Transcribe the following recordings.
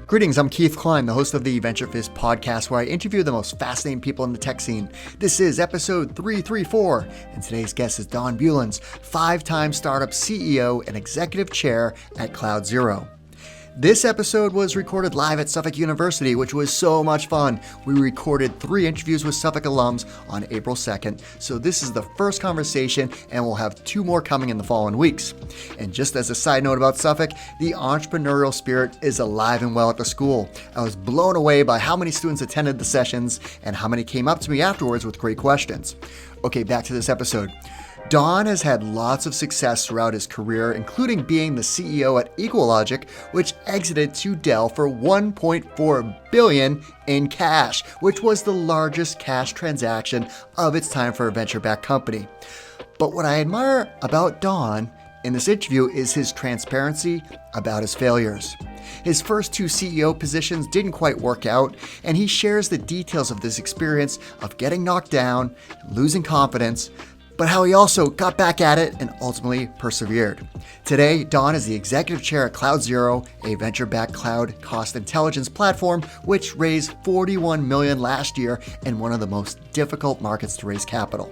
Greetings, I'm Keith Klein, the host of the VentureFizz podcast, where I interview the most fascinating people in the tech scene. This is episode 334, and today's guest is Don Bulens, 5-time startup CEO and executive chair at CloudZero. This episode was recorded live at Suffolk University, which was so much fun. We recorded 3 interviews with Suffolk alums on April 2nd, so this is the first conversation, and we'll have 2 more coming in the following weeks. And just as a side note about Suffolk, the entrepreneurial spirit is alive and well at the school. I was blown away by how many students attended the sessions and how many came up to me afterwards with great questions. Okay, back to this episode. Don has had lots of success throughout his career, including being the CEO at EqualLogic, which exited to Dell for $1.4 billion in cash, which was the largest cash transaction of its time for a venture-backed company. But what I admire about Don in this interview is his transparency about his failures. His first 2 CEO positions didn't quite work out, and he shares the details of this experience of getting knocked down, losing confidence, but how he also got back at it and ultimately persevered. Today, Don is the executive chair at CloudZero, a venture-backed cloud cost intelligence platform which raised $41 million last year in one of the most difficult markets to raise capital.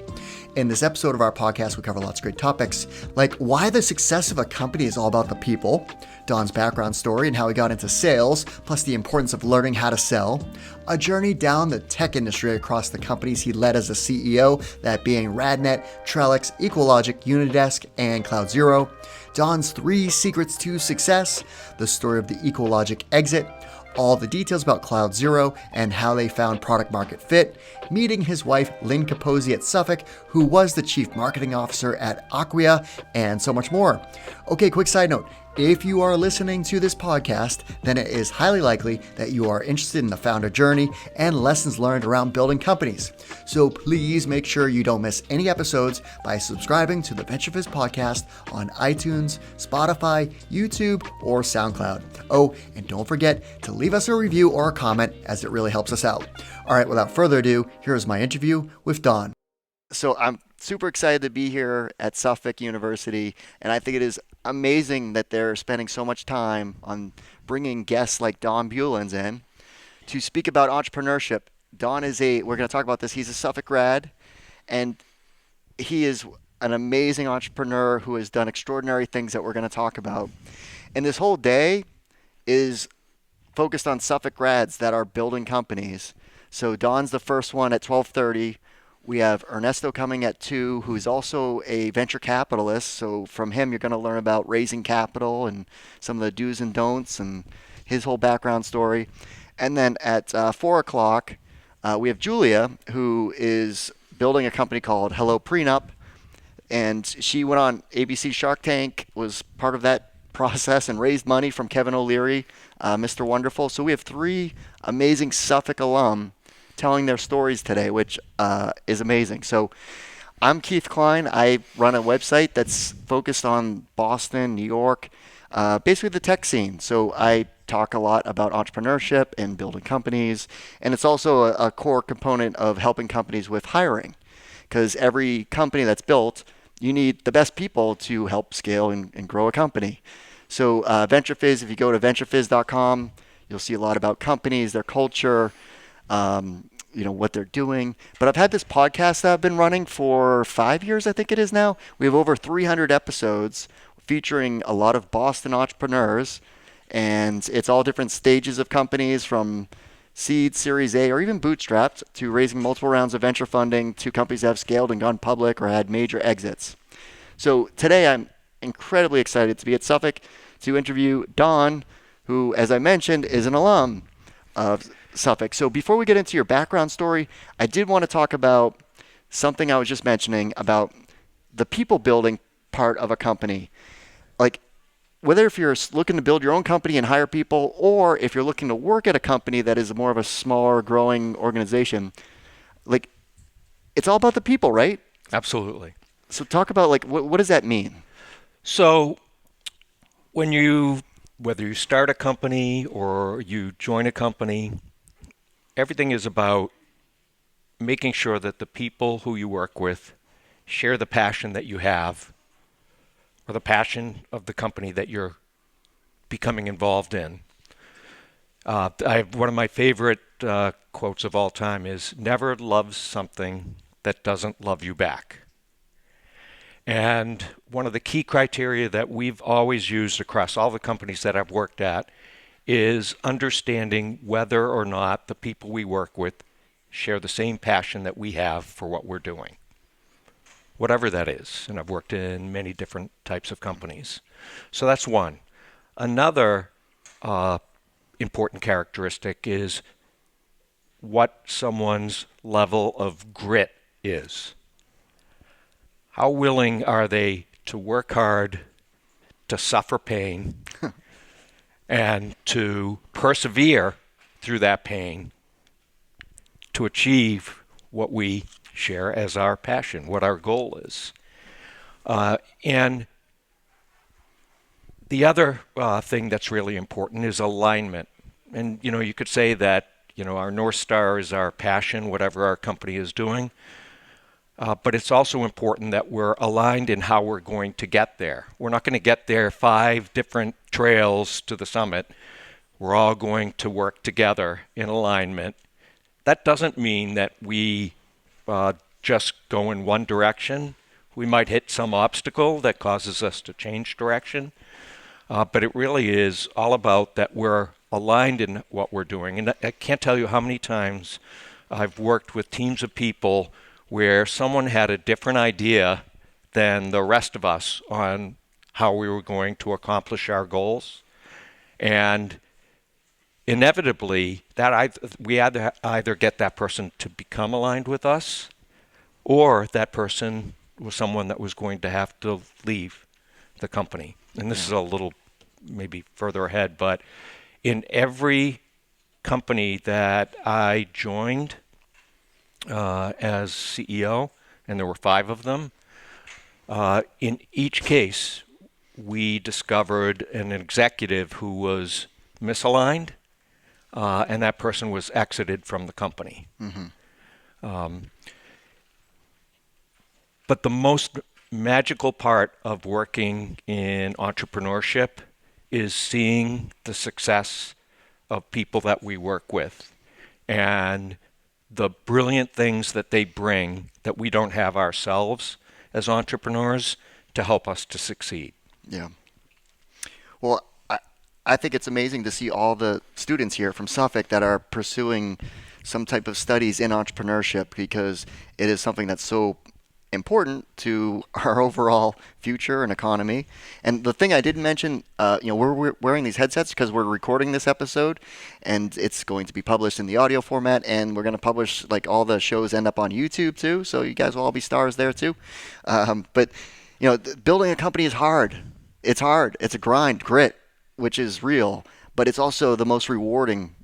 In this episode of our podcast, we cover lots of great topics, like why the success of a company is all about the people, Don's background story and how he got into sales, plus the importance of learning how to sell, a journey down the tech industry across the companies he led as a CEO, that being RadNet, Trellix, EqualLogic, Unidesk, and CloudZero, Don's 3 secrets to success, the story of the EqualLogic exit, all the details about CloudZero and how they found product market fit, meeting his wife Lynn Capozzi at Suffolk, who was the chief marketing officer at Acquia, and so much more. Okay, quick side note. If you are listening to this podcast, then it is highly likely that you are interested in the founder journey and lessons learned around building companies. So please make sure you don't miss any episodes by subscribing to the VentureFizz podcast on iTunes, Spotify, YouTube, or SoundCloud. Oh, and don't forget to leave us a review or a comment, as it really helps us out. All right, without further ado, here's my interview with Don. So I'm super excited to be here at Suffolk University, and I think it is amazing that they're spending so much time on bringing guests like Don Bulens in to speak about entrepreneurship. Don is we're going to talk about this, he's a Suffolk grad, and he is an amazing entrepreneur who has done extraordinary things that we're going to talk about. And this whole day is focused on Suffolk grads that are building companies. So Don's the first one at 12:30. We have Ernesto coming at 2, who's also a venture capitalist. So from him, you're going to learn about raising capital and some of the do's and don'ts and his whole background story. And then at 4 o'clock, we have Julia, who is building a company called Hello Prenup. And she went on ABC Shark Tank, was part of that process, and raised money from Kevin O'Leary, Mr. Wonderful. So we have 3 amazing Suffolk alum telling their stories today, which is amazing. So I'm Keith Klein. I run a website that's focused on Boston, New York, basically the tech scene. So I talk a lot about entrepreneurship and building companies, and it's also a core component of helping companies with hiring, because every company that's built, you need the best people to help scale and grow a company. So VentureFizz, if you go to venturefizz.com, you'll see a lot about companies, their culture, what they're doing. But I've had this podcast that I've been running for 5 years, I think it is now. We have over 300 episodes featuring a lot of Boston entrepreneurs, and it's all different stages of companies, from seed, Series A, or even bootstrapped, to raising multiple rounds of venture funding, to companies that have scaled and gone public or had major exits. So today I'm incredibly excited to be at Suffolk to interview Don, who, as I mentioned, is an alum of Suffolk. So before we get into your background story, I did want to talk about something I was just mentioning about the people building part of a company. Like, whether if you're looking to build your own company and hire people, or if you're looking to work at a company that is more of a smaller growing organization, like, it's all about the people, right? Absolutely. So talk about, like, what does that mean? So whether you start a company or you join a company, everything is about making sure that the people who you work with share the passion that you have, or the passion of the company that you're becoming involved in. One of my favorite quotes of all time is, "Never love something that doesn't love you back." And one of the key criteria that we've always used across all the companies that I've worked at is understanding whether or not the people we work with share the same passion that we have for what we're doing, whatever that is. And I've worked in many different types of companies. So that's one. Another important characteristic is what someone's level of grit is. How willing are they to work hard, to suffer pain, and to persevere through that pain to achieve what we share as our passion, what our goal is. And the other thing that's really important is alignment. And, you could say that, our North Star is our passion, whatever our company is doing. But it's also important that we're aligned in how we're going to get there. We're not going to get there 5 different trails to the summit. We're all going to work together in alignment. That doesn't mean that we just go in one direction. We might hit some obstacle that causes us to change direction. But it really is all about that we're aligned in what we're doing. And I can't tell you how many times I've worked with teams of people where someone had a different idea than the rest of us on how we were going to accomplish our goals. And inevitably, we either get that person to become aligned with us, or that person was someone that was going to have to leave the company. And this is a little maybe further ahead, but in every company that I joined as CEO, and there were 5 of them, in each case, we discovered an executive who was misaligned, and that person was exited from the company. But the most magical part of working in entrepreneurship is seeing the success of people that we work with and the brilliant things that they bring that we don't have ourselves as entrepreneurs to help us to succeed. Yeah. Well, I think it's amazing to see all the students here from Suffolk that are pursuing some type of studies in entrepreneurship, because it is something that's so important to our overall future and economy. And the thing I didn't mention, we're wearing these headsets because we're recording this episode, and it's going to be published in the audio format, and we're going to publish, like, all the shows end up on YouTube too, so you guys will all be stars there too. But building a company is hard. It's hard. It's a grind, grit, which is real, but it's also the most rewarding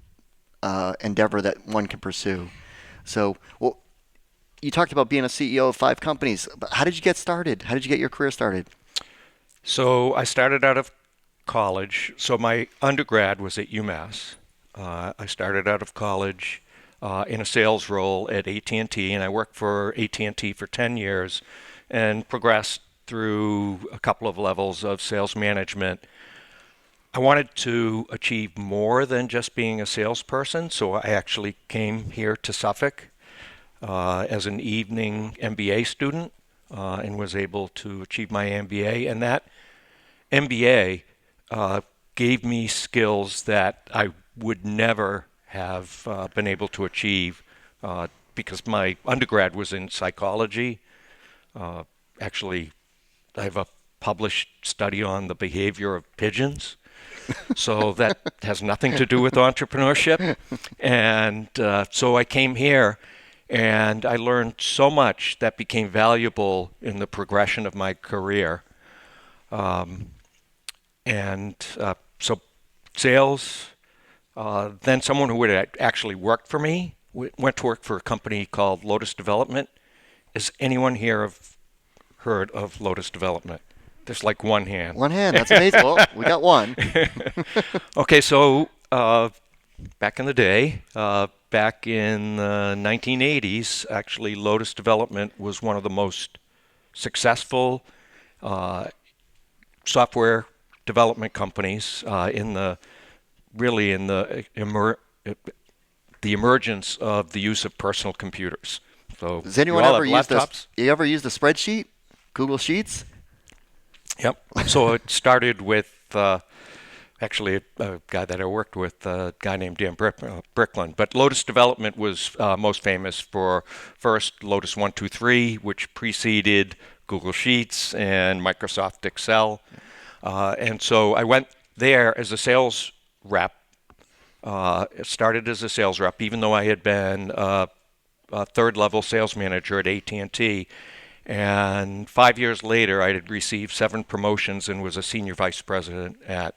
endeavor that one can pursue. So, well, you talked about being a CEO of 5 companies. But how did you get started? How did you get your career started? So I started out of college. So my undergrad was at UMass. I started out of college in a sales role at AT&T, and I worked for AT&T for 10 years and progressed through a couple of levels of sales management. I wanted to achieve more than just being a salesperson, so I actually came here to Suffolk as an evening MBA student and was able to achieve my MBA. And that MBA gave me skills that I would never have been able to achieve because my undergrad was in psychology. Actually, I have a published study on the behavior of pigeons. So that has nothing to do with entrepreneurship. And so I came here, and I learned so much that became valuable in the progression of my career. So sales, then someone who would actually worked for me went to work for a company called Lotus Development. Is anyone here heard of Lotus Development? There's like one hand. One hand. That's amazing. Well, we got one. Okay, so back in the day, back in the 1980s, actually Lotus Development was one of the most successful software development companies in the really in the emergence of the use of personal computers. So Does you anyone all ever have use this? laptops? You ever use the spreadsheet, Google Sheets? Yep. So it started with actually a guy that I worked with, a guy named Dan Brickland. But Lotus Development was most famous for first Lotus 123, which preceded Google Sheets and Microsoft Excel. And so I went there as a sales rep. Started as a sales rep, even though I had been a third-level sales manager at AT&T. And 5 years later, I had received 7 promotions and was a senior vice president at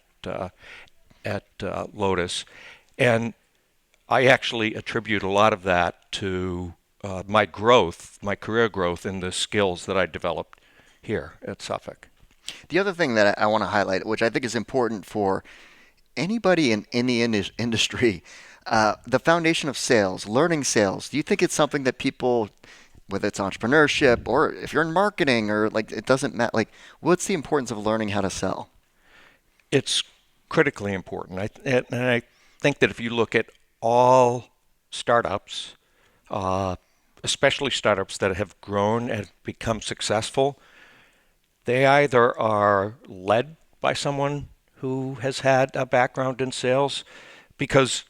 Lotus. And I actually attribute a lot of that to my growth, my career growth, and the skills that I developed here at Suffolk. The other thing that I want to highlight, which I think is important for anybody in the industry, the foundation of sales, learning sales. Do you think it's something that people, whether it's entrepreneurship or if you're in marketing or like it doesn't matter, like what's the importance of learning how to sell? It's critically important. And I think that if you look at all startups, especially startups that have grown and become successful, they either are led by someone who has had a background in sales, because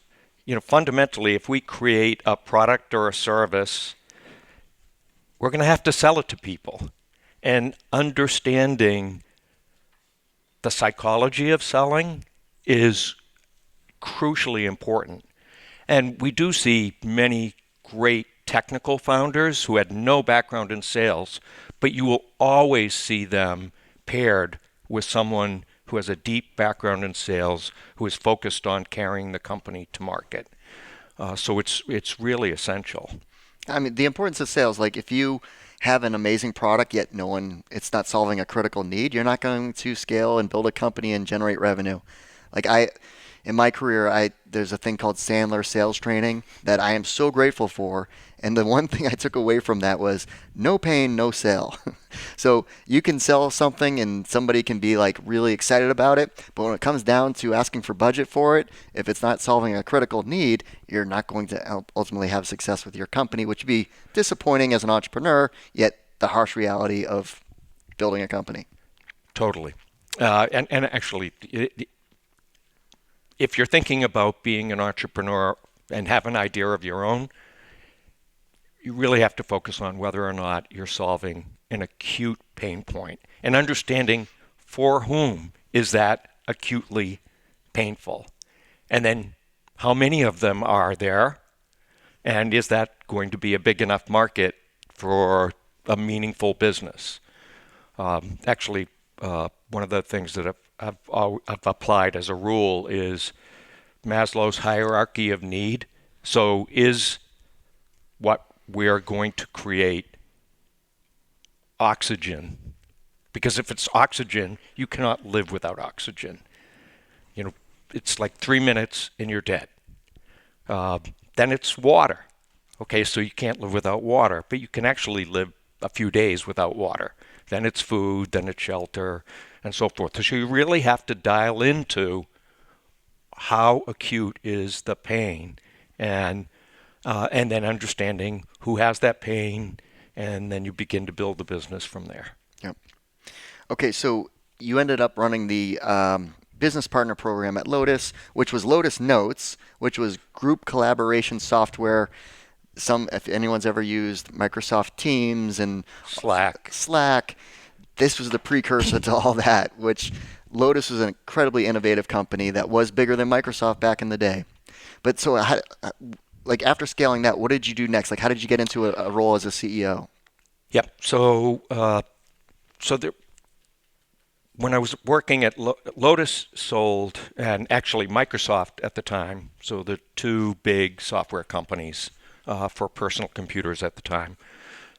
fundamentally, if we create a product or a service, we're going to have to sell it to people. And understanding the psychology of selling is crucially important. And we do see many great technical founders who had no background in sales, but you will always see them paired with someone who has a deep background in sales, who is focused on carrying the company to market. So it's really essential. I mean, the importance of sales, like if you have an amazing product yet it's not solving a critical need, you're not going to scale and build a company and generate revenue. Like in my career, there's a thing called Sandler sales training that I am so grateful for. And the one thing I took away from that was no pain, no sale. So you can sell something and somebody can be like really excited about it. But when it comes down to asking for budget for it, if it's not solving a critical need, you're not going to ultimately have success with your company, which would be disappointing as an entrepreneur, yet the harsh reality of building a company. Totally. And actually, if you're thinking about being an entrepreneur and have an idea of your own, you really have to focus on whether or not you're solving an acute pain point and understanding for whom is that acutely painful. And then how many of them are there? And is that going to be a big enough market for a meaningful business? Actually, one of the things that I've applied as a rule is Maslow's hierarchy of need. So is what we're going to create oxygen? Because if it's oxygen, you cannot live without oxygen. It's like 3 minutes and you're dead. Then it's water. Okay, so you can't live without water, but you can actually live a few days without water. Then it's food, then it's shelter, and so forth. So you really have to dial into how acute is the pain, and then understanding who has that pain, and then you begin to build the business from there. Yep. Okay, so you ended up running the business partner program at Lotus, which was Lotus Notes, which was group collaboration software. If anyone's ever used Microsoft Teams and Slack, this was the precursor to all that, which Lotus was an incredibly innovative company that was bigger than Microsoft back in the day. But so, after scaling that, what did you do next? Like, how did you get into a role as a CEO? Yep. When I was working at Lotus sold, and actually Microsoft at the time, so the two big software companies for personal computers at the time,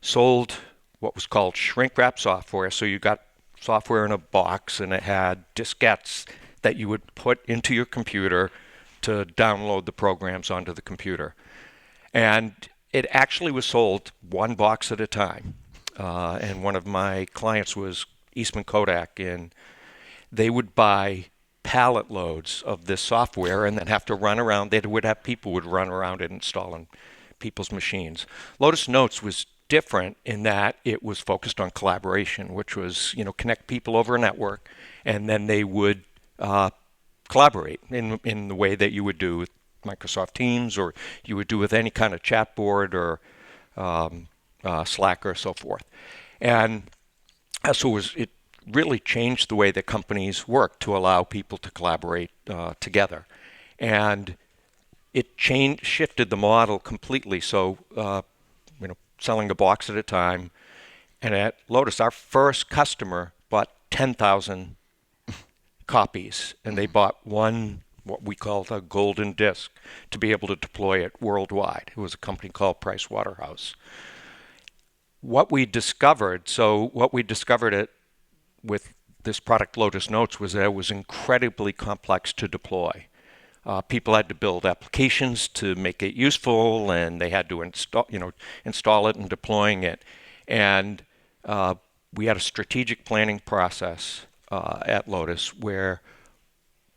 sold what was called shrink wrap software. So you got software in a box and it had diskettes that you would put into your computer to download the programs onto the computer. And it actually was sold one box at a time. And one of my clients was Eastman Kodak, and they would buy pallet loads of this software and then have to run around. They would have people would run around and install in people's machines. Lotus Notes was different in that it was focused on collaboration, which was, connect people over a network, and then they would collaborate in the way that you would do with Microsoft Teams, or you would do with any kind of chat board or Slack or so forth. And so it really changed the way that companies work to allow people to collaborate together. And it shifted the model completely. So, selling a box at a time. And at Lotus, our first customer bought 10,000 copies, and they bought one, what we called a golden disk, to be able to deploy it worldwide. It was a company called Price Waterhouse. What we discovered with this product Lotus Notes was that it was incredibly complex to deploy. People had to build applications to make it useful, and they had to install it and deploying it. And we had a strategic planning process at Lotus where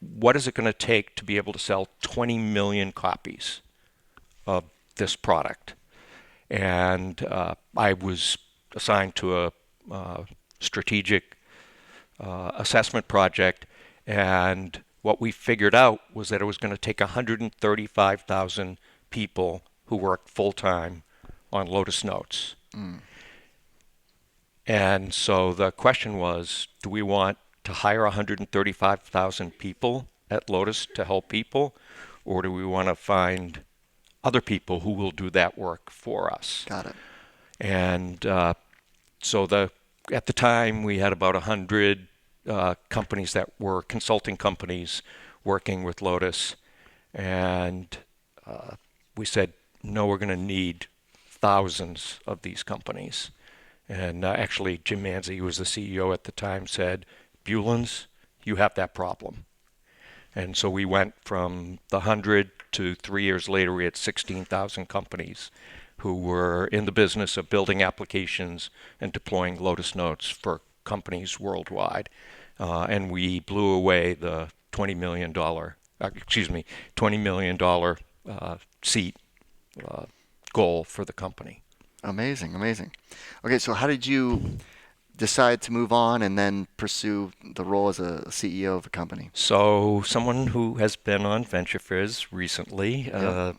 what is it going to take to be able to sell 20 million copies of this product? And I was assigned to a strategic assessment project, and what we figured out was that it was going to take 135,000 people who worked full-time on Lotus Notes. And so the question was, do we want to hire 135,000 people at Lotus to help people, or do we want to find other people who will do that work for us? Got it. And so at the time, we had about 100 companies that were consulting companies working with Lotus. And we said, no, we're going to need thousands of these companies. And actually, Jim Manzi, who was the CEO at the time, said, Bulens, you have that problem. And so we went from the 100 to 3 years later, we had 16,000 companies who were in the business of building applications and deploying Lotus Notes for companies worldwide. And we blew away the $20 million seat goal for the company. Amazing. Okay, so how did you decide to move on and then pursue the role as a CEO of a company? So someone who has been on VentureFizz recently, a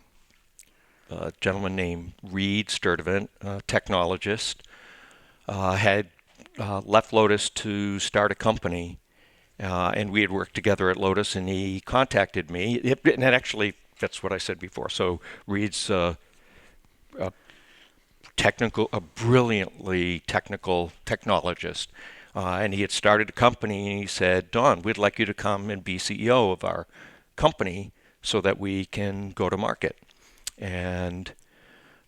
gentleman named Reed Sturdivant, a technologist, had left Lotus to start a company, and we had worked together at Lotus, and he contacted me. And actually, that's what I said before. So Reed's a brilliantly technical technologist, and he had started a company, and he said, Don, we'd like you to come and be CEO of our company so that we can go to market. And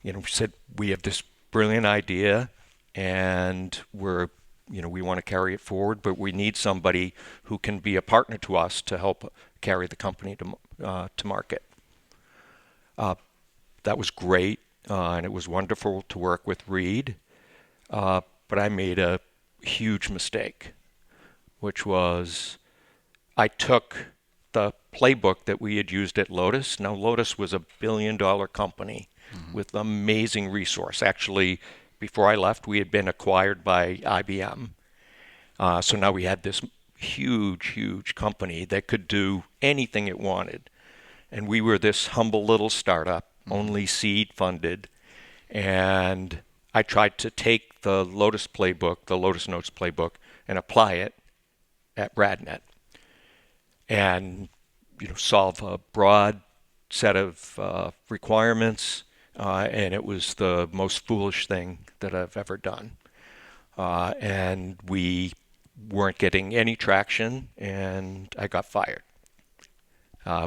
we said, we have this brilliant idea, and we want to carry it forward, but we need somebody who can be a partner to us to help carry the company to market. That was great, and it was wonderful to work with Reed, but I made a huge mistake, which was I took the playbook that we had used at Lotus. Now, Lotus was a billion-dollar company with amazing resource. Actually, before I left, we had been acquired by IBM. So now we had this huge company that could do anything it wanted. And we were this humble little startup, only seed funded. And I tried to take the Lotus playbook, the Lotus Notes playbook, and apply it at RadNet. And solve a broad set of requirements, and it was the most foolish thing that I've ever done. And we weren't getting any traction, and I got fired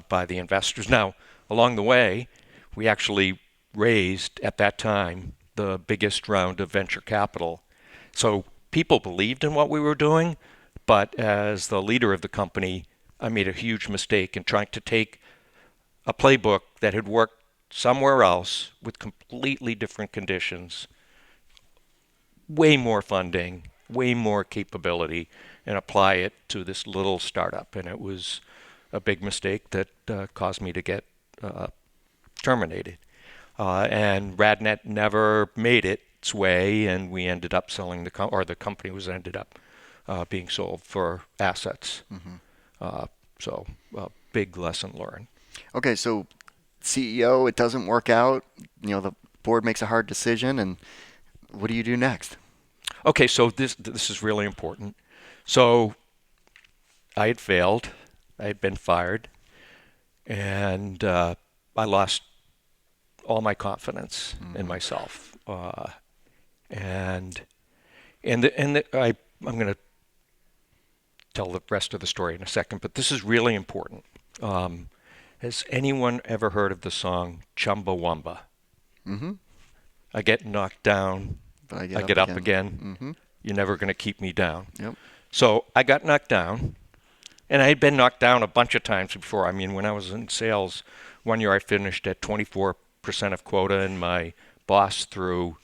by the investors. Now, along the way, we actually raised, at that time, the biggest round of venture capital. So people believed in what we were doing, but as the leader of the company, I made a huge mistake in trying to take a playbook that had worked somewhere else with completely different conditions, way more funding, way more capability and apply it to this little startup. And it was a big mistake that caused me to get terminated. And RadNet never made its way, and we ended up selling the company was ended up being sold for assets. So big lesson learned. Okay, so CEO, it doesn't work out. The board makes a hard decision, and what do you do next? Okay, so this is really important. So I had failed. I had been fired, and I lost all my confidence in myself. I'm going to tell the rest of the story in a second, but this is really important. Has anyone ever heard of the song Chumbawamba? Mm-hmm. I get knocked down, But I get up again. Mm-hmm. You're never going to keep me down. Yep. So I got knocked down, and I had been knocked down a bunch of times before. I mean, when I was in sales, one year I finished at 24% of quota, and my boss threw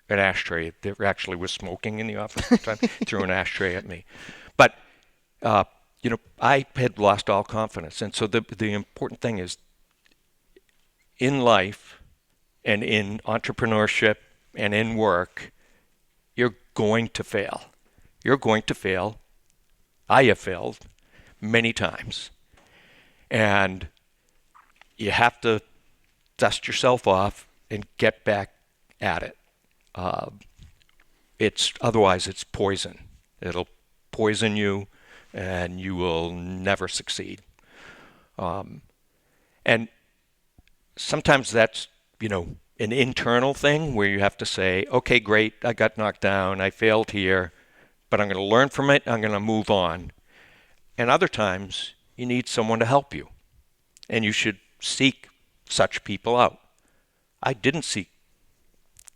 an ashtray. There actually was smoking in the office at the time. Threw an ashtray at me. But I had lost all confidence. And so the important thing is, in life and in entrepreneurship and in work, you're going to fail. You're going to fail. I have failed many times. And you have to dust yourself off and get back at it. Otherwise it's poison. It'll poison you, and you will never succeed. And sometimes that's an internal thing where you have to say, okay, great, I got knocked down, I failed here, but I'm going to learn from it, I'm going to move on. And other times you need someone to help you, and you should seek such people out. I didn't seek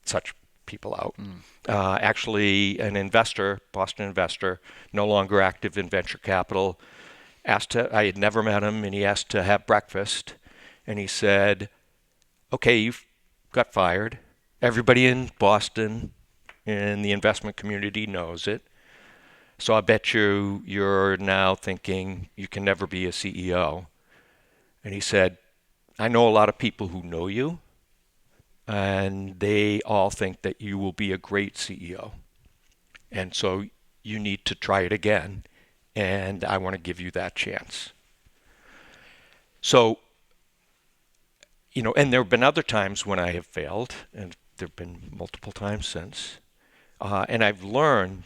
such people out. Actually, an investor, Boston investor, no longer active in venture capital, I had never met him, and he asked to have breakfast, and he said, okay, you got fired. Everybody in Boston in the investment community knows it. So I bet you're now thinking you can never be a CEO. And he said, I know a lot of people who know you, and they all think that you will be a great CEO. And so you need to try it again, and I want to give you that chance. So, and there have been other times when I have failed, and there have been multiple times since. And I've learned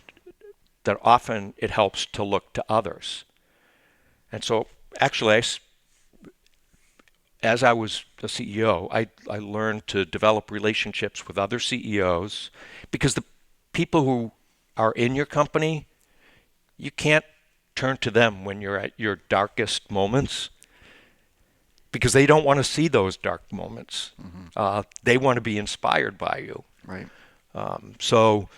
that often it helps to look to others. And so actually, as I was a CEO, I learned to develop relationships with other CEOs, because the people who are in your company, you can't turn to them when you're at your darkest moments, because they don't want to see those dark moments. They want to be inspired by you. Right. So,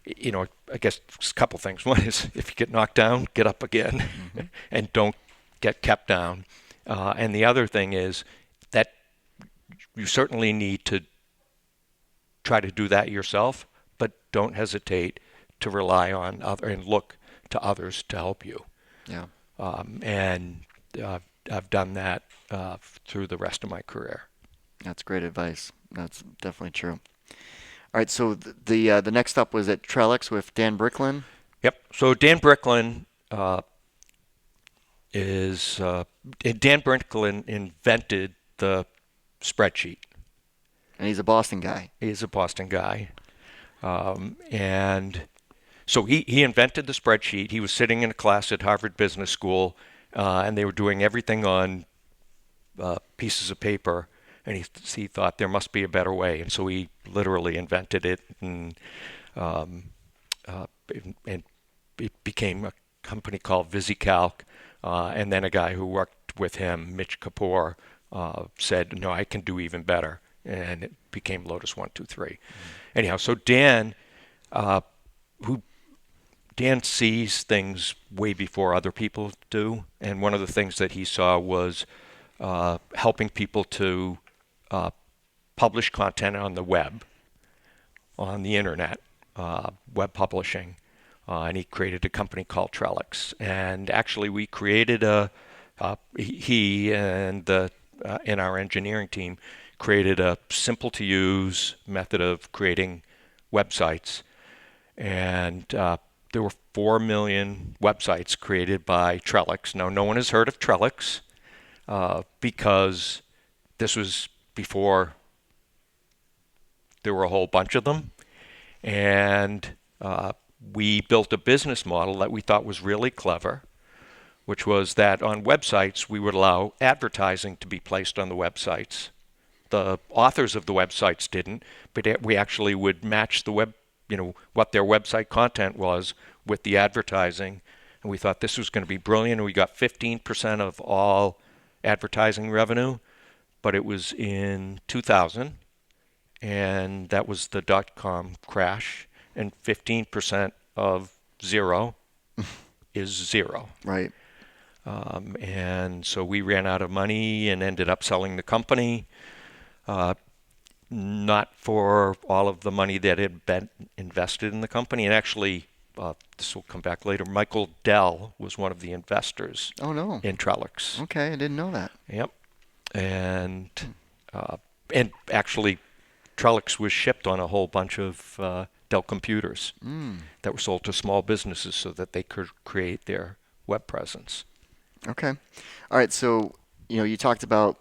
I guess a couple things. One is, if you get knocked down, get up again, and don't get kept down. And the other thing is that you certainly need to try to do that yourself, but don't hesitate to rely on and look to others to help you. Yeah. And I've done that through the rest of my career. That's great advice. That's definitely true. All right, so the next up was at Trellix with Dan Bricklin. Yep. So Dan Bricklin Dan Bricklin invented the spreadsheet. And he's a Boston guy. He's a Boston guy. And so he invented the spreadsheet. He was sitting in a class at Harvard Business School, and they were doing everything on pieces of paper. And he thought there must be a better way. And so he literally invented it, and it became a company called VisiCalc. And then a guy who worked with him, Mitch Kapoor, said, no, I can do even better. And it became Lotus 123. Anyhow, so Dan sees things way before other people do. And one of the things that he saw was helping people to publish content on the web, on the internet, web publishing, and he created a company called Trellix. And actually, we created he and in our engineering team created a simple-to-use method of creating websites. And there were 4 million websites created by Trellix. Now, no one has heard of Trellix because this was before there were a whole bunch of them. And we built a business model that we thought was really clever, which was that on websites, we would allow advertising to be placed on the websites. The authors of the websites didn't, but we actually would match the what their website content was with the advertising. And we thought this was going to be brilliant. And we got 15% of all advertising revenue, but it was in 2000, and that was the dot-com crash, and 15% of zero is zero. Right. And so we ran out of money and ended up selling the company, not for all of the money that had been invested in the company. And actually, this will come back later, Michael Dell was one of the investors Oh, no. in Trellix. Okay, I didn't know that. Yep. And actually, Trellix was shipped on a whole bunch of Dell computers that were sold to small businesses so that they could create their web presence. Okay. All right, so, you talked about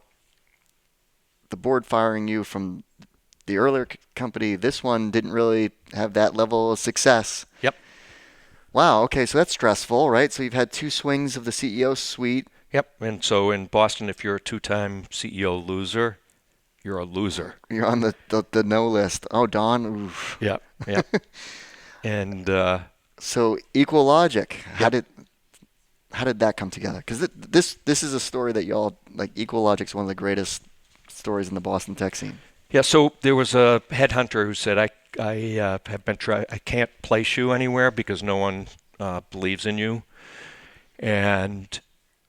the board firing you from the earlier company. This one didn't really have that level of success. Yep. Wow, okay, so that's stressful, right? So you've had 2 swings of the CEO suite. Yep. And so in Boston, if you're a 2-time CEO loser, you're a loser. You're on the no list. Oh, Don. Oof. Yep. Yep. And so EqualLogic, how did that come together? Because this is a story that y'all like. EqualLogic's one of the greatest stories in the Boston tech scene. yeah, so there was a headhunter who said, I have been I can't place you anywhere because no one believes in you. And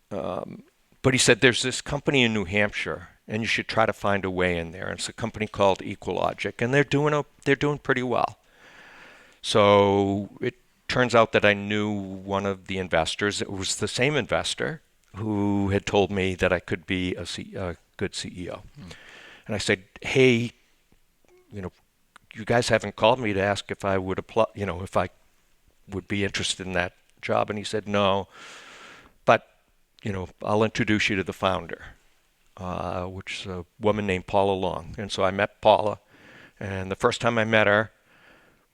but he said, there's this company in New Hampshire, and you should try to find a way in there. And it's a company called EqualLogic, and they're doing pretty well. So it turns out that I knew one of the investors. It was the same investor who had told me that I could be a good CEO. And I said, hey, you guys haven't called me to ask if I would apply, if I would be interested in that job. And he said, no, but, I'll introduce you to the founder, which is a woman named Paula Long. And so I met Paula, and the first time I met her,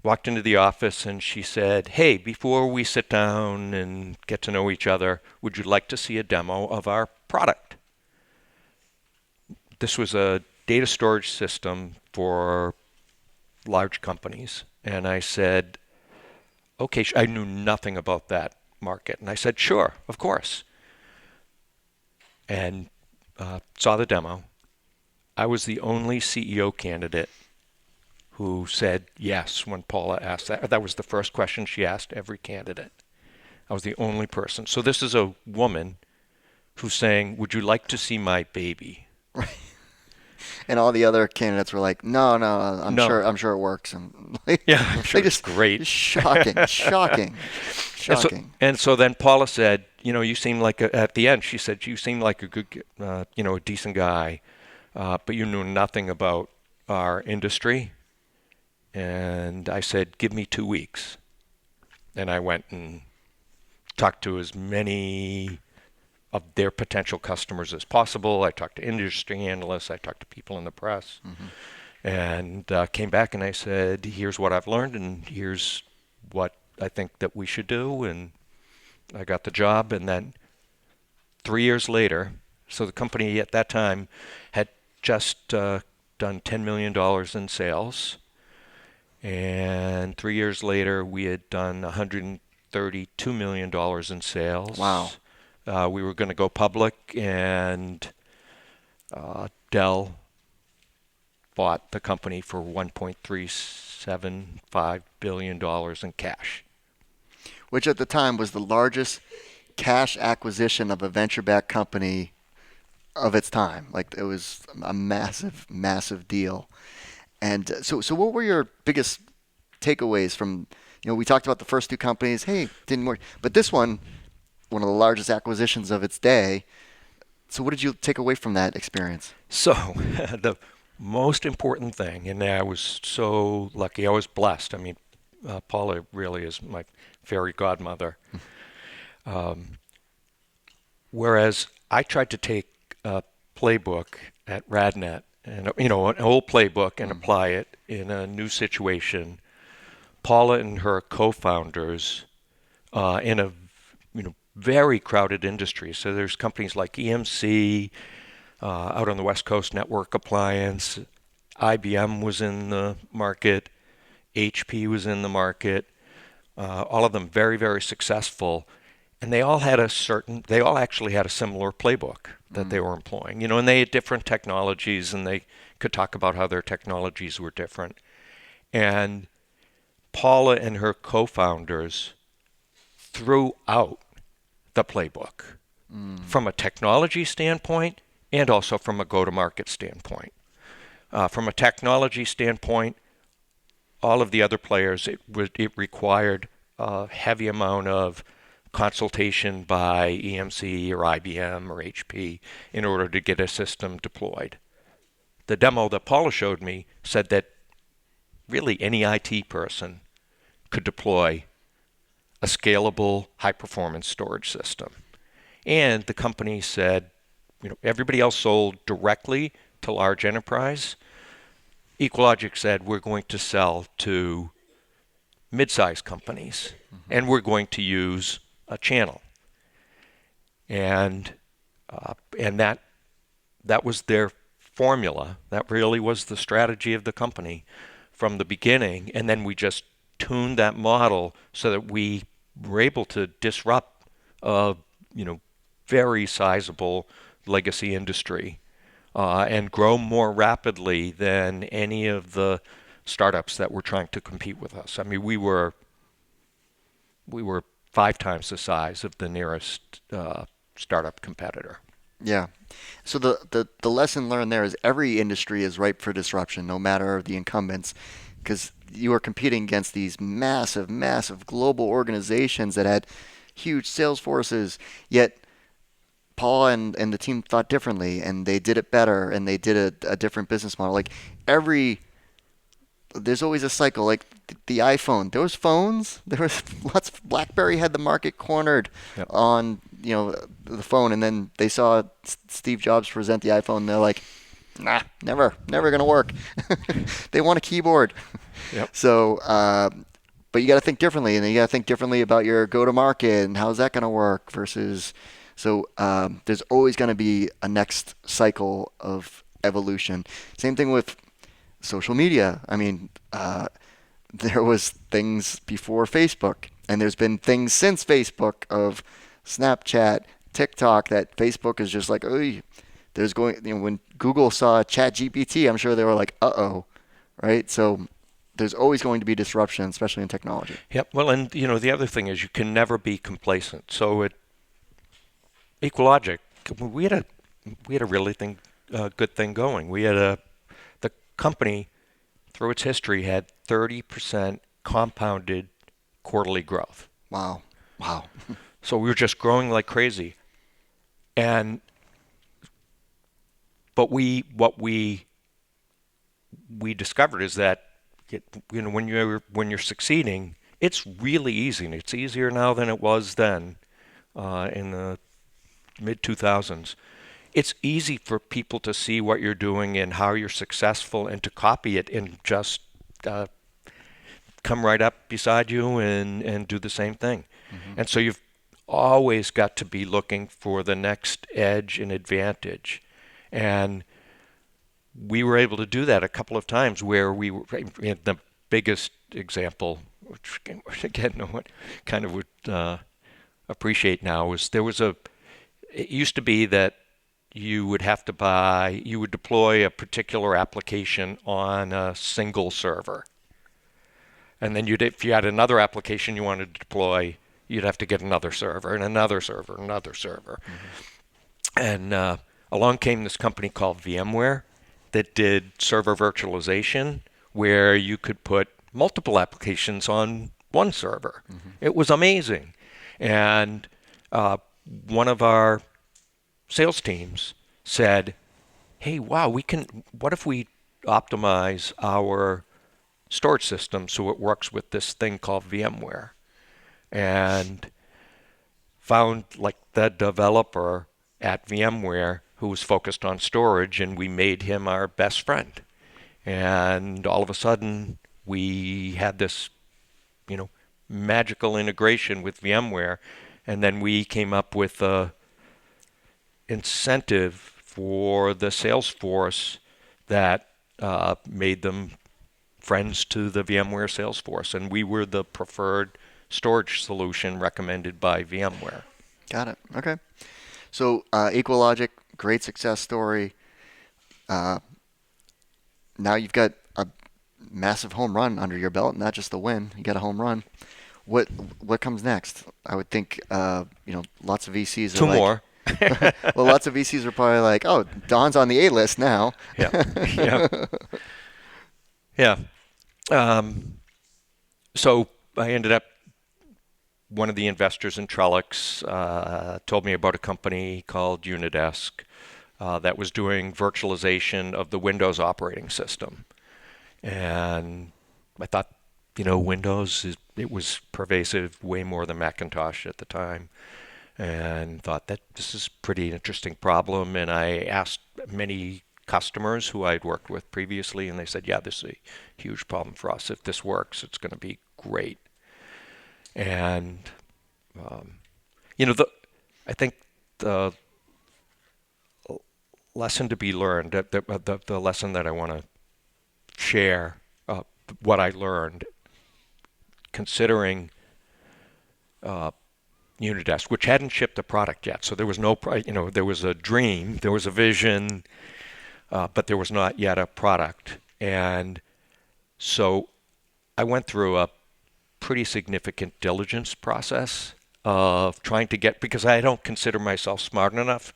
walked into the office, and she said, hey, before we sit down and get to know each other, would you like to see a demo of our product? This was a data storage system for large companies. And I said, okay, I knew nothing about that market. And I said, sure, of course. And saw the demo. I was the only CEO candidate who said yes when Paula asked that. That was the first question she asked every candidate. I was the only person. So this is a woman who's saying, would you like to see my baby? Right. And all the other candidates were like, no, I'm sure it works. And I'm sure it's great. Shocking. And so then Paula said, you seem like at the end, she said, you seem like a good, a decent guy, but you knew nothing about our industry. And I said, give me 2 weeks. And I went and talked to as many of their potential customers as possible. I talked to industry analysts. I talked to people in the press. And came back and I said, here's what I've learned and here's what I think that we should do. And I got the job. And then 3 years later, so the company at that time had just done $10 million in sales. And 3 years later, we had done $132 million in sales. Wow. We were going to go public, and Dell bought the company for $1.375 billion in cash. Which at the time was the largest cash acquisition of a venture-backed company of its time. Like, it was a massive, massive deal. And so what were your biggest takeaways from, we talked about the first two companies. Hey, didn't work. But this one of the largest acquisitions of its day. So what did you take away from that experience? So the most important thing, and I was so lucky, I was blessed. I mean, Paula really is my fairy godmother. Whereas I tried to take a playbook at RadNet, and an old playbook, and apply it in a new situation. Paula and her co-founders in a very crowded industry. So there's companies like EMC out on the West Coast, Network Appliance, IBM was in the market, HP was in the market, all of them very, very successful. And they all actually had a similar playbook that they were employing, and they had different technologies, and they could talk about how their technologies were different. And Paula and her co-founders threw out the playbook from a technology standpoint and also from a go-to-market standpoint. From a technology standpoint, all of the other players, it required a heavy amount of consultation by EMC or IBM or HP in order to get a system deployed. The demo that Paula showed me said that really any IT person could deploy a scalable, high-performance storage system. And the company said, everybody else sold directly to large enterprise. EqualLogic said, we're going to sell to mid-sized companies, and we're going to use a channel. And that was their formula. That really was the strategy of the company from the beginning. And then we just tuned that model so that we were able to disrupt a very sizable legacy industry and grow more rapidly than any of the startups that were trying to compete with us. I mean, we were 5 times the size of the nearest startup competitor. Yeah. So the lesson learned there is every industry is ripe for disruption, no matter the incumbents, because you are competing against these massive, massive global organizations that had huge sales forces, yet Paul and the team thought differently, and they did it better, and they did a different business model. Like there's always a cycle. Like the iPhone, there was phones. There was lots. BlackBerry had the market cornered on the phone, and then they saw Steve Jobs present the iPhone, and they're like, nah, never gonna work. They want a keyboard. Yep. So, but you got to think differently, and you got to think differently about your go-to-market and how's that gonna work versus. So there's always going to be a next cycle of evolution. Same thing with social media. I mean, there was things before Facebook, and there's been things since Facebook of Snapchat, TikTok, that Facebook is just like, oh, there's going. When Google saw ChatGPT, I'm sure they were like, uh-oh, right? So there's always going to be disruption, especially in technology. Yep. Well, and the other thing is you can never be complacent. So EqualLogic, we had a really good thing going. We had the company through its history had 30% compounded quarterly growth. Wow. So we were just growing like crazy, but what we discovered is that when you're succeeding, it's really easy. And it's easier now than it was then in the mid-2000s. It's easy for people to see what you're doing and how you're successful and to copy it and just come right up beside you and do the same thing. And so you've always got to be looking for the next edge and advantage. And we were able to do that a couple of times where we were the biggest example, which again no one kind of would appreciate now, is it used to be that you would deploy a particular application on a single server. And then if you had another application you wanted to deploy, you'd have to get another server and another server, another server. And along came this company called VMware that did server virtualization, where you could put multiple applications on one server. It was amazing. And one of our sales teams said, hey, wow, what if we optimize our storage system so it works with this thing called VMware? And found like the developer at VMware who was focused on storage, and we made him our best friend. And all of a sudden, we had this, magical integration with VMware, and then we came up with a incentive for the sales force that made them friends to the VMware sales force, and we were the preferred storage solution recommended by VMware. Got it. Okay. So EqualLogic, great success story. Now you've got a massive home run under your belt, not just the win. You got a home run. What comes next? I would think lots of VCs are Two more. Well, lots of VCs are probably like, oh, Don's on the A list now. Yeah. So I ended up, one of the investors in Trellix told me about a company called Unidesk that was doing virtualization of the Windows operating system. And I thought, Windows, it was pervasive way more than Macintosh at the time. And thought that this is a pretty interesting problem. And I asked many customers who I'd worked with previously, and they said, yeah, this is a huge problem for us. If this works, it's going to be great. And, I think the lesson to be learned, the lesson that I want to share, what I learned, considering Unidesk, which hadn't shipped a product yet. So there was no, there was a dream, there was a vision, but there was not yet a product. And so I went through a pretty significant diligence process of trying to because I don't consider myself smart enough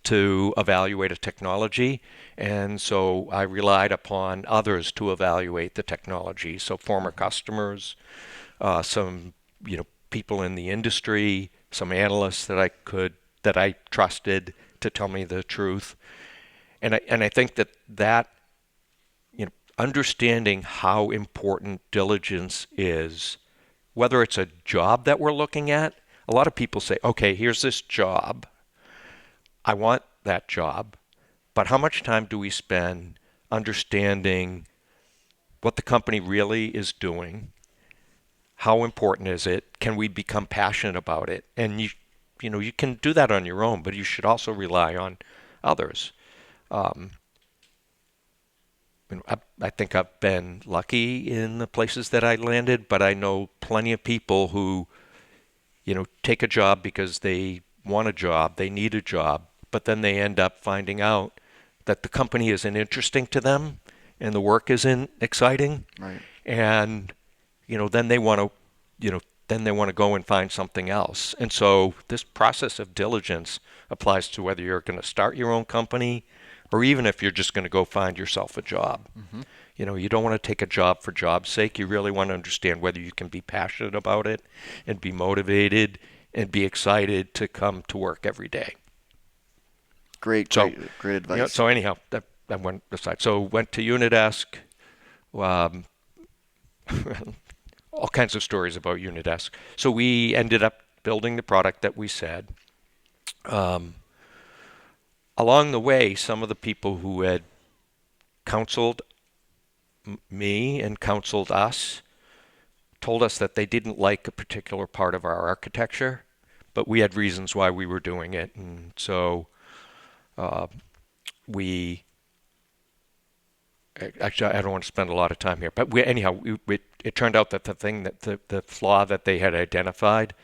to evaluate a technology. And so I relied upon others to evaluate the technology. So former customers, some, people in the industry, some analysts that I trusted to tell me the truth. And I think that understanding how important diligence is, whether it's a job that we're looking at. A lot of people say, okay, here's this job. I want that job. But how much time do we spend understanding what the company really is doing? How important is it? Can we become passionate about it? And you can do that on your own, but you should also rely on others. I think I've been lucky in the places that I landed, but I know plenty of people who, take a job because they want a job, they need a job, but then they end up finding out that the company isn't interesting to them and the work isn't exciting. Right. And, then they want to go and find something else. And so this process of diligence applies to whether you're going to start your own company or even if you're just going to go find yourself a job. Mm-hmm. You don't want to take a job for job's sake. You really want to understand whether you can be passionate about it and be motivated and be excited to come to work every day. Great advice. So anyhow, that went aside. So went to Unidesk. All kinds of stories about Unidesk. So we ended up building the product that we said. Along the way, some of the people who had counseled me and counseled us told us that they didn't like a particular part of our architecture, but we had reasons why we were doing it. And so actually, I don't want to spend a lot of time here, but it turned out that the flaw that they had identified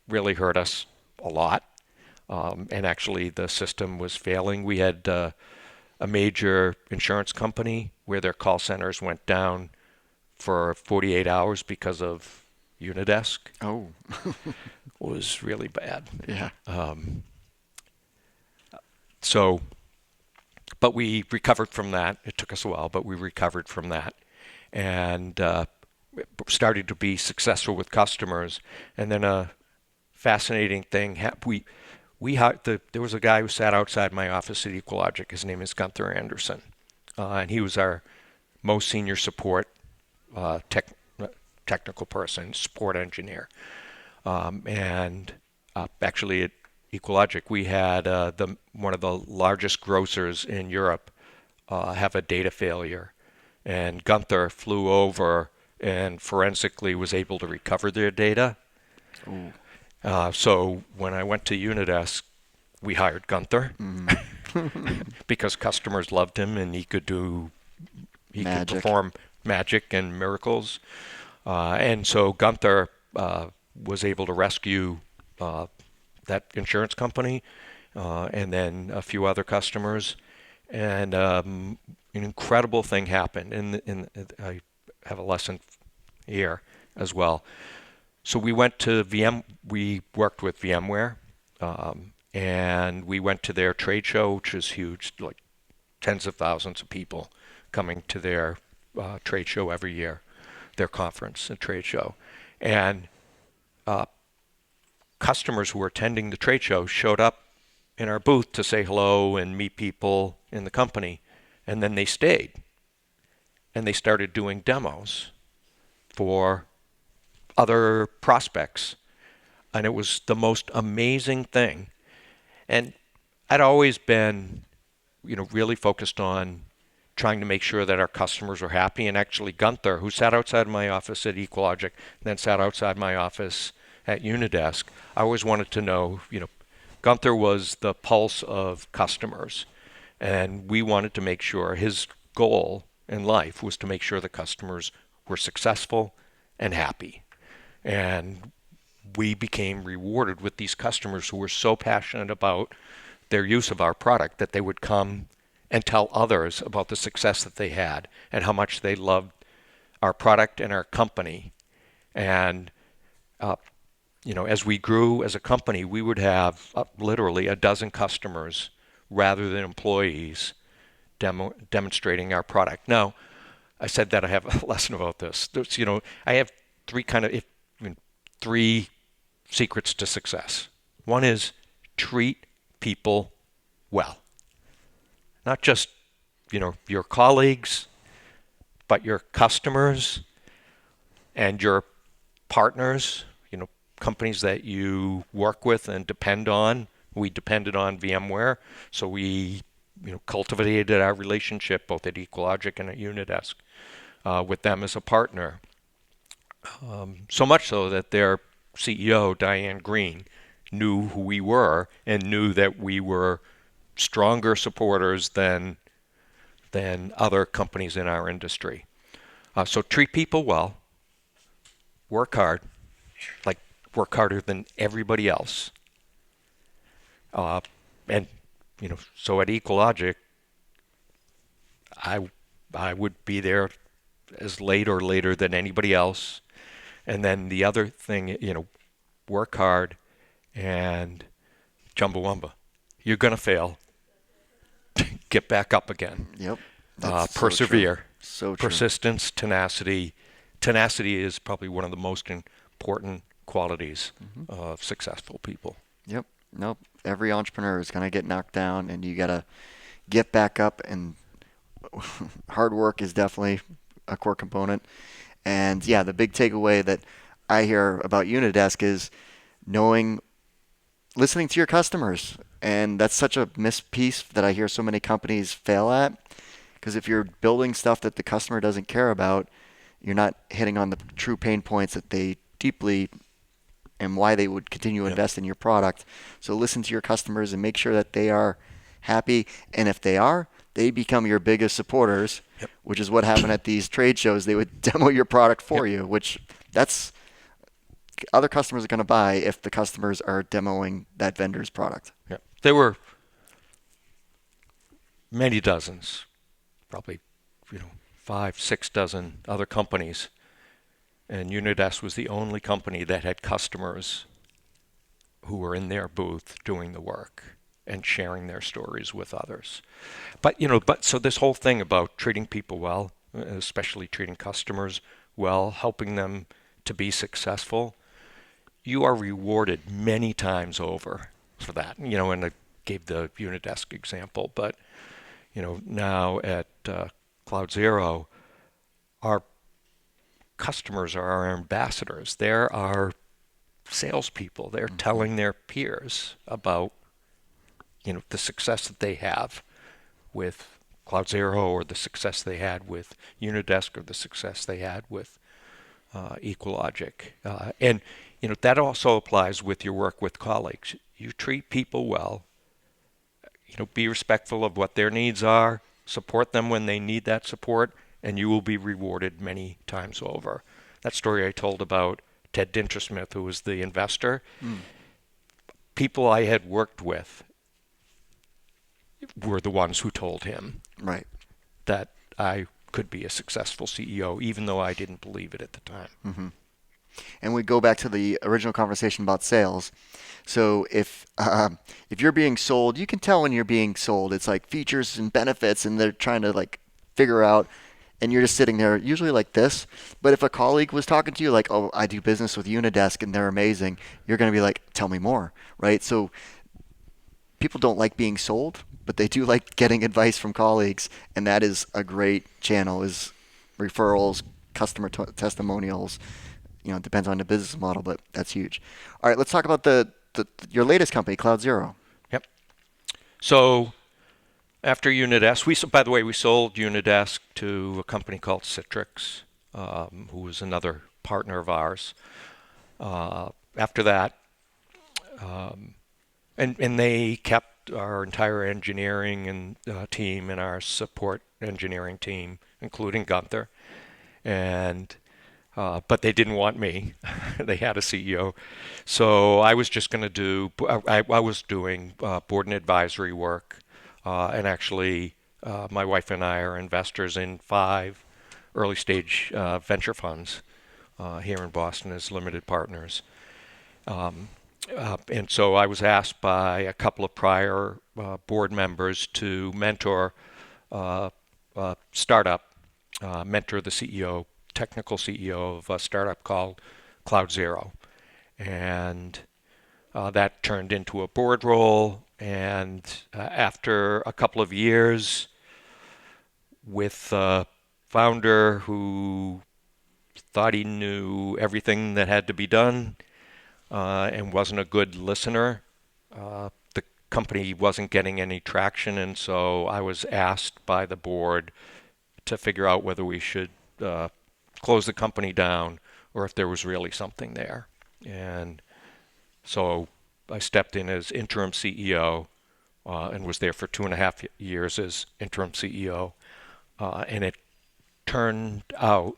really hurt us a lot. And actually, the system was failing. We had a major insurance company where their call centers went down for 48 hours because of Unidesk. Oh. It was really bad. Yeah. But we recovered from that. It took us a while, but we recovered from that. and started to be successful with customers. And then a fascinating thing happened. There was a guy who sat outside my office at EqualLogic. His name is Gunther Anderson, and he was our most senior support technical person, support engineer. And actually at EqualLogic, we had one of the largest grocers in Europe have a data failure, and Gunther flew over and forensically was able to recover their data. So when I went to Unidesk, we hired Gunther because customers loved him and he could perform magic and miracles. And so Gunther was able to rescue that insurance company and then a few other customers. And an incredible thing happened. And I have a lesson here as well. So we went to we worked with VMware, and we went to their trade show, which is huge, like tens of thousands of people coming to their trade show every year, their conference and trade show. And customers who were attending the trade show showed up in our booth to say hello and meet people in the company. And then they stayed. And they started doing demos for other prospects. And it was the most amazing thing. And I'd always been, really focused on trying to make sure that our customers were happy. And actually Gunther, who sat outside my office at EqualLogic, then sat outside my office at Unidesk, I always wanted to know, Gunther was the pulse of customers. And we wanted to make sure his goal in life was to make sure the customers were successful and happy. And we became rewarded with these customers who were so passionate about their use of our product that they would come and tell others about the success that they had and how much they loved our product and our company. And, as we grew as a company, we would have literally a dozen customers rather than employees demonstrating our product. Now, I said that I have a lesson about this. I have three secrets to success. One is treat people well. Not just, your colleagues, but your customers and your partners, companies that you work with and depend on. We depended on VMware, so we, cultivated our relationship both at EqualLogic and at Unidesk with them as a partner. So much so that their CEO, Diane Green, knew who we were and knew that we were stronger supporters than other companies in our industry. So treat people well, work hard, work harder than everybody else. And so at EqualLogic, I would be there as late or later than anybody else. And then the other thing, work hard and Chumbawamba. You're going to fail. Get back up again. Yep. Persevere. So true. Persistence, tenacity. Tenacity is probably one of the most important qualities of successful people. Yep. Nope. Every entrepreneur is going to get knocked down, and you got to get back up, and hard work is definitely a core component. And yeah, the big takeaway that I hear about Unidesk is listening to your customers. And that's such a missed piece that I hear so many companies fail at. Because if you're building stuff that the customer doesn't care about, you're not hitting on the true pain points that they deeply and why they would continue to invest in your product. So listen to your customers and make sure that they are happy. And if they are, they become your biggest supporters, which is what happened at these trade shows. They would demo your product for you, which that's other customers are going to buy if the customers are demoing that vendor's product. Yeah. There were many dozens, probably 5, 6 dozen other companies, and Unidesk was the only company that had customers who were in their booth doing the work and sharing their stories with others. But so this whole thing about treating people well, especially treating customers well, helping them to be successful, you are rewarded many times over for that. And I gave the Unidesk example, but now at CloudZero, our customers are our ambassadors. They're our salespeople. They're telling their peers about the success that they have with CloudZero, or the success they had with Unidesk, or the success they had with EqualLogic. And that also applies with your work with colleagues. You treat people well, be respectful of what their needs are, support them when they need that support, and you will be rewarded many times over. That story I told about Ted Dintersmith, who was the investor, people I had worked with were the ones who told him that I could be a successful CEO, even though I didn't believe it at the time. Mm-hmm. And we go back to the original conversation about sales. So if you're being sold, you can tell when you're being sold. It's like features and benefits, and they're trying to like figure out, and you're just sitting there usually like this. But if a colleague was talking to you like, oh, I do business with Unidesk and they're amazing, you're going to be like, tell me more, right? So people don't like being sold, but they do like getting advice from colleagues, and that is a great channel, is referrals, customer testimonials. It depends on the business model, but that's huge. All right, let's talk about your latest company, CloudZero. Yep. So after Unidesk, by the way, we sold Unidesk to a company called Citrix, who was another partner of ours. After that, and they kept our entire engineering and team and our support engineering team, including Gunther, and but they didn't want me. They had a CEO, so I was just going to do. I was doing board and advisory work, and actually, my wife and I are investors in 5 early-stage venture funds here in Boston as limited partners. And so I was asked by a couple of prior board members to mentor a startup, mentor the CEO, technical CEO of a startup called CloudZero. And that turned into a board role. And after a couple of years with a founder who thought he knew everything that had to be done, and wasn't a good listener, the company wasn't getting any traction, and so I was asked by the board to figure out whether we should close the company down or if there was really something there. And so I stepped in as interim CEO and was there for 2.5 years as interim CEO. And it turned out,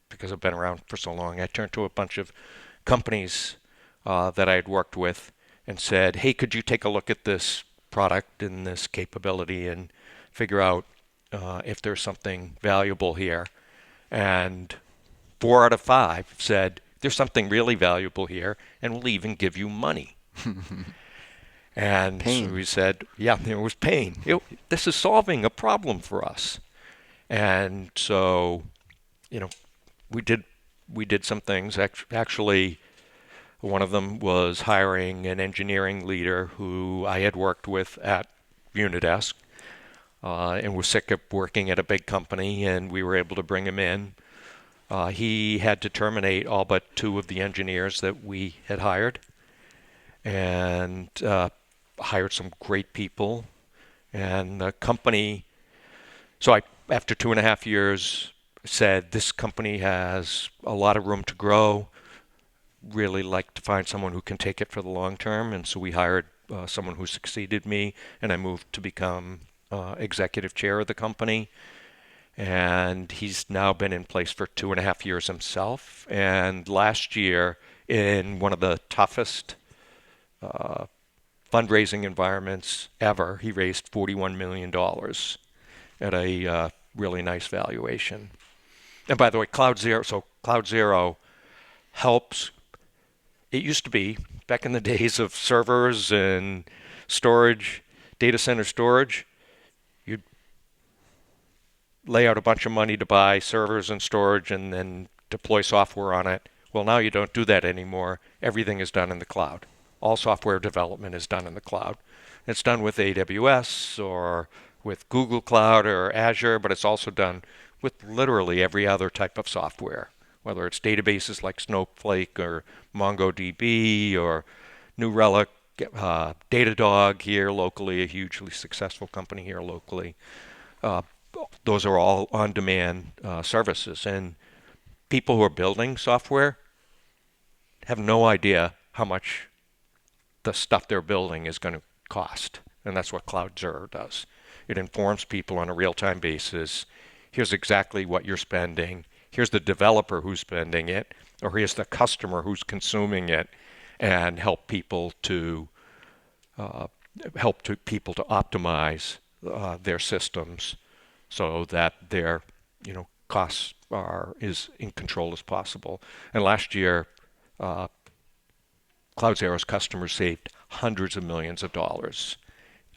because I've been around for so long, I turned to a bunch of companies that I had worked with and said, hey, could you take a look at this product and this capability and figure out if there's something valuable here? And 4 out of 5 said, there's something really valuable here, and we'll even give you money. And pain. So we said, yeah, there was pain. This is solving a problem for us. And so, we did some things. Actually, one of them was hiring an engineering leader who I had worked with at Unidesk, and was sick of working at a big company, and we were able to bring him in. He had to terminate all but 2 of the engineers that we had hired, and hired some great people. And the company, so after 2.5 years, said this company has a lot of room to grow. Really like to find someone who can take it for the long term, and so we hired someone who succeeded me, and I moved to become executive chair of the company. And he's now been in place for 2.5 years himself. And last year, in one of the toughest fundraising environments ever, he raised $41 million at a really nice valuation. And by the way, CloudZero helps. It used to be, back in the days of servers and storage, Data center storage, you'd lay out a bunch of money to buy servers and storage and then deploy software on it. Well, now you don't do that anymore. Everything is done in the cloud. All software development is done in the cloud. It's done with AWS or with Google Cloud or Azure, but it's also done with literally every other type of software, whether it's databases like Snowflake or MongoDB or New Relic, Datadog here locally, a hugely successful company here locally. Those are all on-demand services. And people who are building software have no idea how much the stuff they're building is going to cost. And that's what CloudZero does. It informs people on a real-time basis. Here's exactly what you're spending. Here's the developer who's spending it, or here's the customer who's consuming it, and help people to optimize their systems so that their costs are as in control as possible. And last year, CloudZero's customers saved hundreds of millions of dollars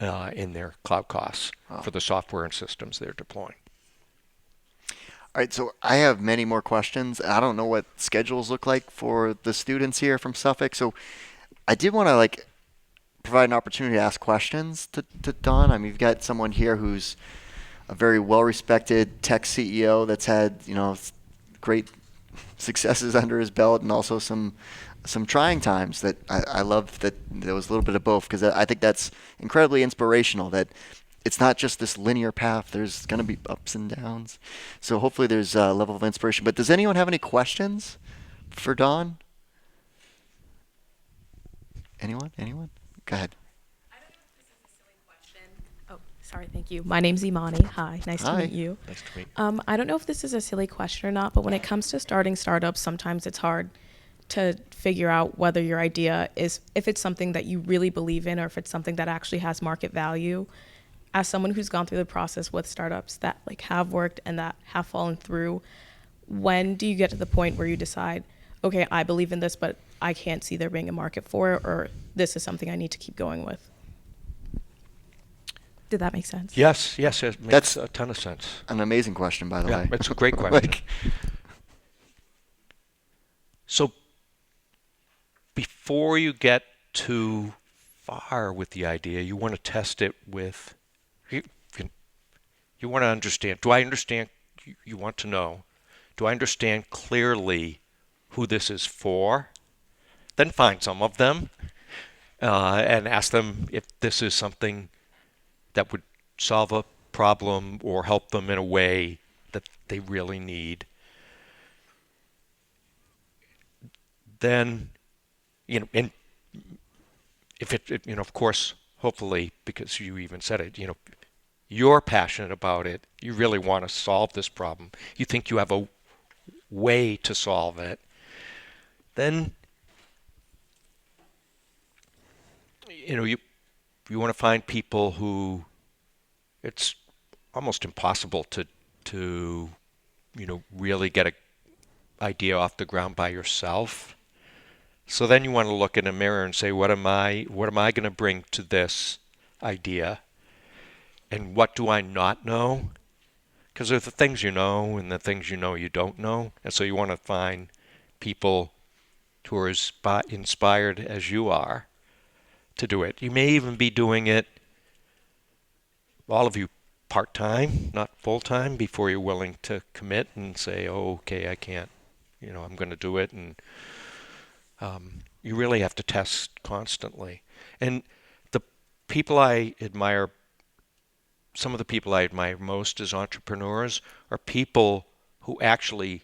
in their cloud costs for the software and systems they're deploying. All right, so I have many more questions. I don't know what schedules look like for the students here from Suffolk, so I did want to provide an opportunity to ask questions to Don. I mean, you've got someone here who's a very well-respected tech CEO that's had great successes under his belt, and also some trying times. That I love that there was a little bit of both, because I think that's incredibly inspirational. That it's not just this linear path. There's going to be ups and downs. So hopefully there's a level of inspiration. But does anyone have any questions for Don? Anyone? Go ahead. I don't know if this is a silly question. Oh, sorry. Thank you. My name's Imani. Hi. Nice to meet you. Nice to meet you. I don't know if this is a silly question or not, but when it comes to starting startups, sometimes it's hard to figure out whether your idea is, if it's something that you really believe in, or if it's something that actually has market value. As someone who's gone through the process with startups that have worked and that have fallen through, when do you get to the point where you decide, okay, I believe in this, but I can't see there being a market for it, or this is something I need to keep going with? Did that make sense? Yes, it makes a ton of sense. An amazing question, by the way. It's a great question. So before you get too far with the idea, you want to test it with, you want to understand, do I understand, you want to know, do I understand clearly who this is for? Then find some of them and ask them if this is something that would solve a problem or help them in a way that they really need. Then, and if it, of course, hopefully, because you even said it, you're passionate about it, you really want to solve this problem, you think you have a way to solve it, then, you want to find people who it's almost impossible to really get an idea off the ground by yourself. So then you want to look in a mirror and say, what am I going to bring to this idea? And what do I not know? Because there's the things you know and the things you don't know. And so you want to find people who are as inspired as you are to do it. You may even be doing it, all of you, part-time, not full-time, before you're willing to commit and say, oh, okay, I can't, I'm going to do it. And you really have to test constantly. And the people I admire, some of the people I admire most as entrepreneurs are people who actually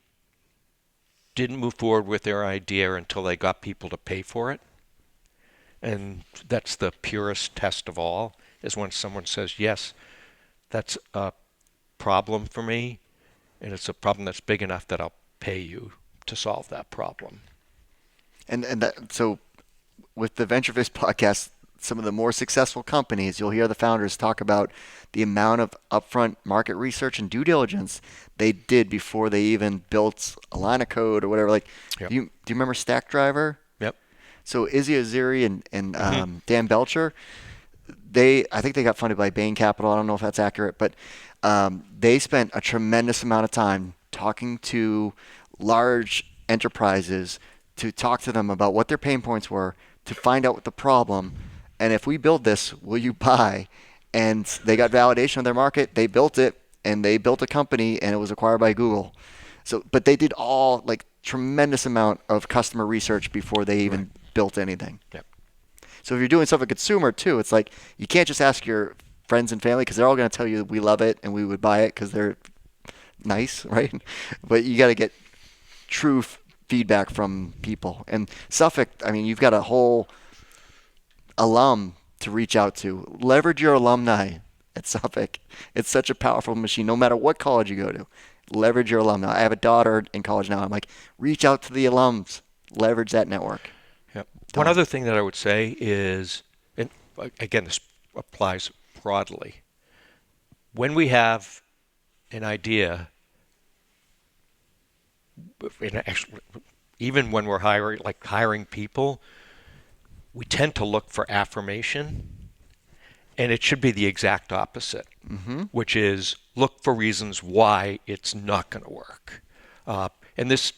didn't move forward with their idea until they got people to pay for it. And that's the purest test of all, is when someone says, yes, that's a problem for me, and it's a problem that's big enough that I'll pay you to solve that problem. And so with the VentureFizz podcast, some of the more successful companies, you'll hear the founders talk about the amount of upfront market research and due diligence they did before they even built a line of code or whatever. Yep. Do you remember Stackdriver? Yep. So Izzy Aziri and Dan Belcher, I think they got funded by Bain Capital. I don't know if that's accurate, but they spent a tremendous amount of time talking to large enterprises to talk to them about what their pain points were, to find out what the problem, and if we build this, will you buy? And they got validation of their market. They built it, and they built a company, and it was acquired by Google. So, but they did all like tremendous amount of customer research before they even built anything. Yep. So if you're doing stuff with consumer too, it's like you can't just ask your friends and family because they're all going to tell you we love it and we would buy it because they're nice, right? But you got to get true feedback from people. And Suffolk, I mean, you've got a whole alum to reach out to. Leverage your alumni at Suffolk. It's such a powerful machine, no matter what college you go to. Leverage your alumni. I have a daughter in college now. I'm like, reach out to the alums. Leverage that network. Yep. One other thing that I would say is, and again, this applies broadly. When we have an idea, even when we're hiring people, we tend to look for affirmation, and it should be the exact opposite, which is look for reasons why it's not going to work. And this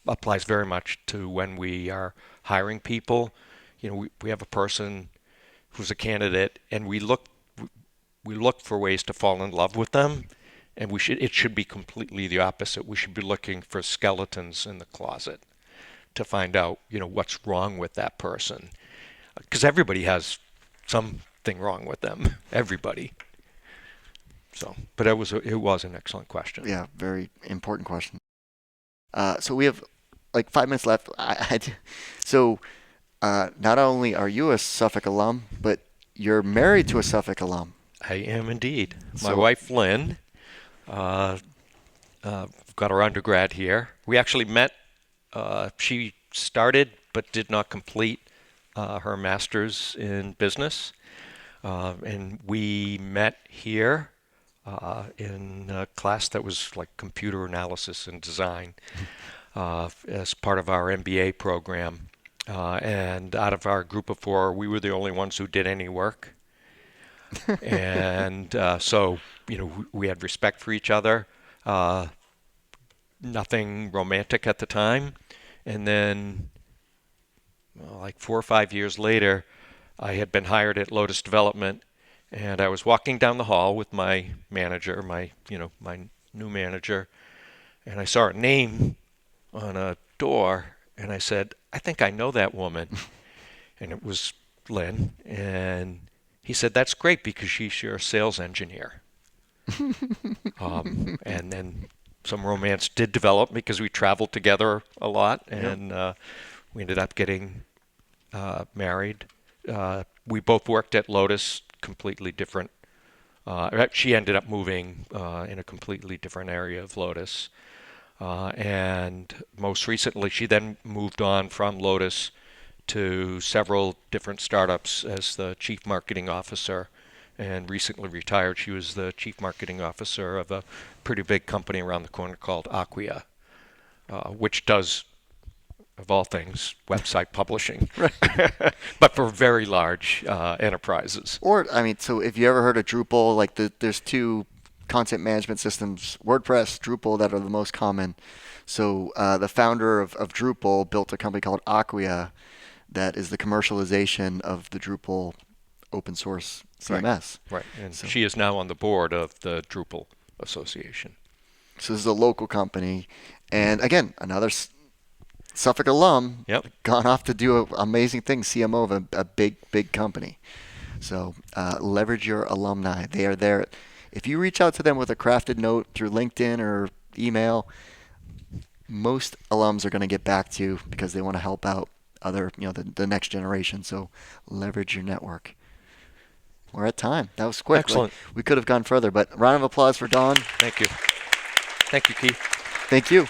applies very much to when we are hiring people. You know, we have a person who's a candidate, and we look for ways to fall in love with them, and it should be completely the opposite. We should be looking for skeletons in the closet to find out, you know, what's wrong with that person, because everybody has something wrong with them. Everybody. So, but it was an excellent question. Yeah, very important question. So we have like 5 minutes left. So not only are you a Suffolk alum, but you're married to a Suffolk alum. I am indeed. My wife, Lynn, got her undergrad here. We actually met. She started but did not complete her master's in business. And we met here in a class that was like computer analysis and design as part of our MBA program. And out of our group of 4, we were the only ones who did any work. And so, you know, we had respect for each other. Nothing romantic at the time. And then, like 4 or 5 years later, I had been hired at Lotus Development, and I was walking down the hall with my manager, my new manager, and I saw a name on a door, and I said, "I think I know that woman." And it was Lynn, and he said, "That's great because she's your sales engineer." And then some romance did develop because we traveled together a lot, and we ended up getting married. We both worked at Lotus, completely different. She ended up moving in a completely different area of Lotus. And most recently, she then moved on from Lotus to several different startups as the chief marketing officer, and recently retired. She was the chief marketing officer of a pretty big company around the corner called Acquia, which does, of all things, website publishing, but for very large enterprises. Or, I mean, so if you ever heard of Drupal, like there's 2 content management systems, WordPress, Drupal, that are the most common. So the founder of Drupal built a company called Acquia that is the commercialization of the Drupal open source CMS. Right. And so she is now on the board of the Drupal Association. So this is a local company. And again, another Suffolk alum, gone off to do amazing things, CMO of a big company. So leverage your alumni. They are there. If you reach out to them with a crafted note through LinkedIn or email, most alums are going to get back to you because they want to help out other, the next generation. So leverage your network. We're at time. That was quick. Excellent. We could have gone further, but round of applause for Don. Thank you. Thank you, Keith. Thank you.